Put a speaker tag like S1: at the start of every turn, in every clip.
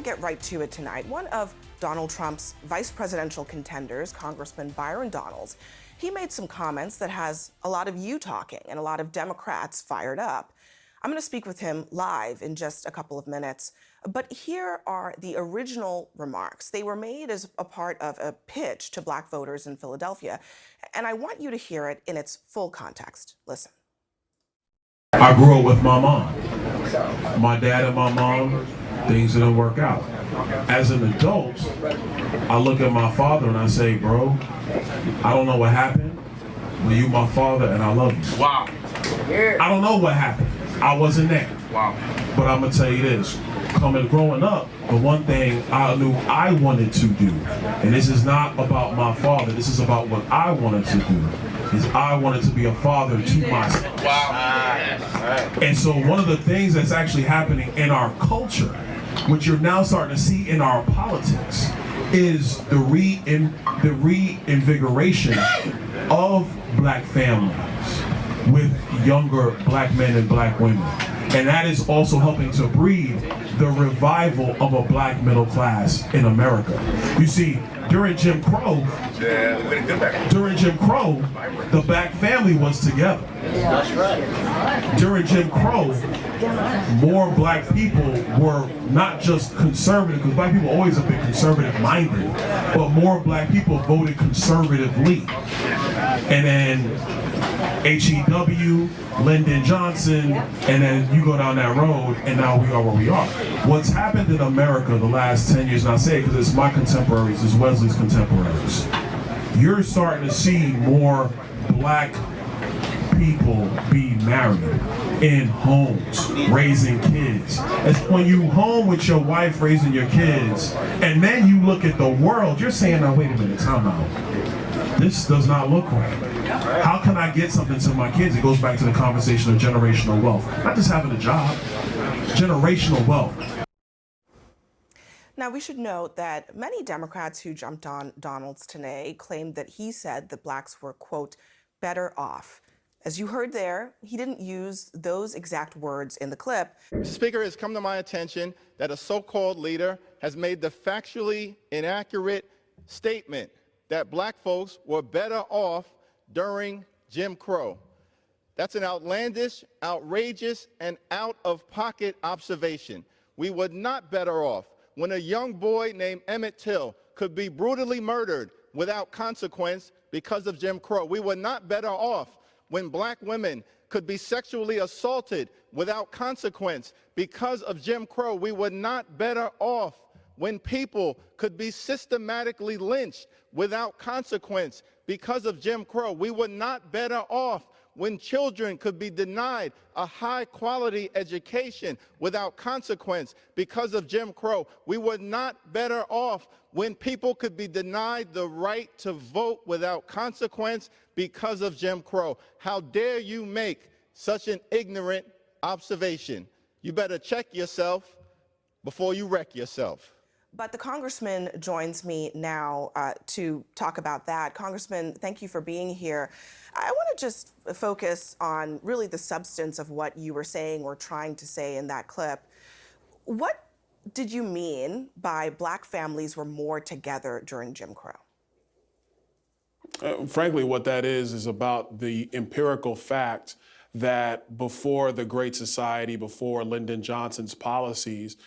S1: get right to it tonight. One of Donald Trump's vice presidential contenders, Congressman Byron Donalds, he made some comments that has a lot of you talking and a lot of Democrats fired up. I'm going to speak with him live in just a couple of minutes, but here are the original remarks. They were made as a part of a pitch to Black voters in Philadelphia, and I want you to hear it in its full context. Listen.
S2: I grew up with my mom. My dad and my mom, things didn't work out. As an adult, I look at my father and I say, bro, I don't know what happened, but you my father and I love you.
S3: Wow.
S2: I don't know what happened. I wasn't there.
S3: Wow.
S2: But I'm gonna tell you this, growing up, the one thing I knew I wanted to do, and this is not about my father, this is about what I wanted to do, is I wanted to be a father to myself.
S3: Wow.
S2: And so one of the things that's actually happening in our culture, which you're now starting to see in our politics, is the reinvigoration of Black families with younger Black men and Black women. And that is also helping to breed the revival of a Black middle class in America. You see, during Jim Crow, the Black family was together.
S3: That's right.
S2: During Jim Crow, more Black people were not just conservative, because Black people always have been conservative-minded, but more Black people voted conservatively. And then HEW, Lyndon Johnson, and then you go down that road, and now we are where we are. What's happened in America the last 10 years, and I say it because it's my contemporaries, it's Wesley's contemporaries, you're starting to see more Black people be married in homes, raising kids. It's when you home with your wife raising your kids, and then you look at the world, you're saying, now wait a minute, time out. This does not look right. How can I get something to my kids? It goes back to the conversation of generational wealth. Not just having a job, generational wealth.
S1: Now, we should note that many Democrats who jumped on Donalds today claimed that he said that Blacks were, quote, better off. As you heard there, he didn't use those exact words in the clip.
S4: Mr. Speaker, it has come to my attention that a so-called leader has made the factually inaccurate statement that Black folks were better off during Jim Crow. That's an outlandish, outrageous, and out-of-pocket observation. We were not better off when a young boy named Emmett Till could be brutally murdered without consequence because of Jim Crow. We were not better off when Black women could be sexually assaulted without consequence because of Jim Crow. We were not better off when people could be systematically lynched without consequence because of Jim Crow. We were not better off when children could be denied a high-quality education without consequence because of Jim Crow. We were not better off when people could be denied the right to vote without consequence because of Jim Crow. How dare you make such an ignorant observation? You better check yourself before you wreck yourself.
S1: But the congressman joins me now to talk about that. Congressman, thank you for being here. I want to just focus on really the substance of what you were saying or trying to say in that clip. What did you mean by Black families were more together during Jim Crow?
S5: Frankly, what that is about the empirical fact that before the Great Society, before Lyndon Johnson's policies,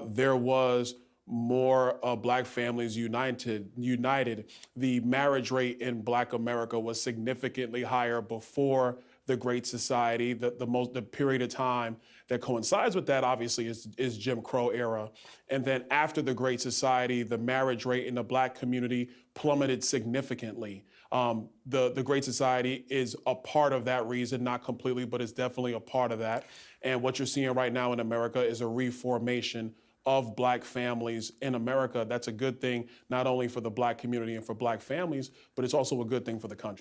S5: there was more Black families united. The marriage rate in Black America was significantly higher before the Great Society. The period of time that coincides with that, obviously, is Jim Crow era. And then after the Great Society, the marriage rate in the Black community plummeted significantly. The Great Society is a part of that reason, not completely, but it's definitely a part of that. And what you're seeing right now in America is a reformation of Black families in America. That's a good thing, not only for the Black community and for Black families, but it's also a good thing for the country.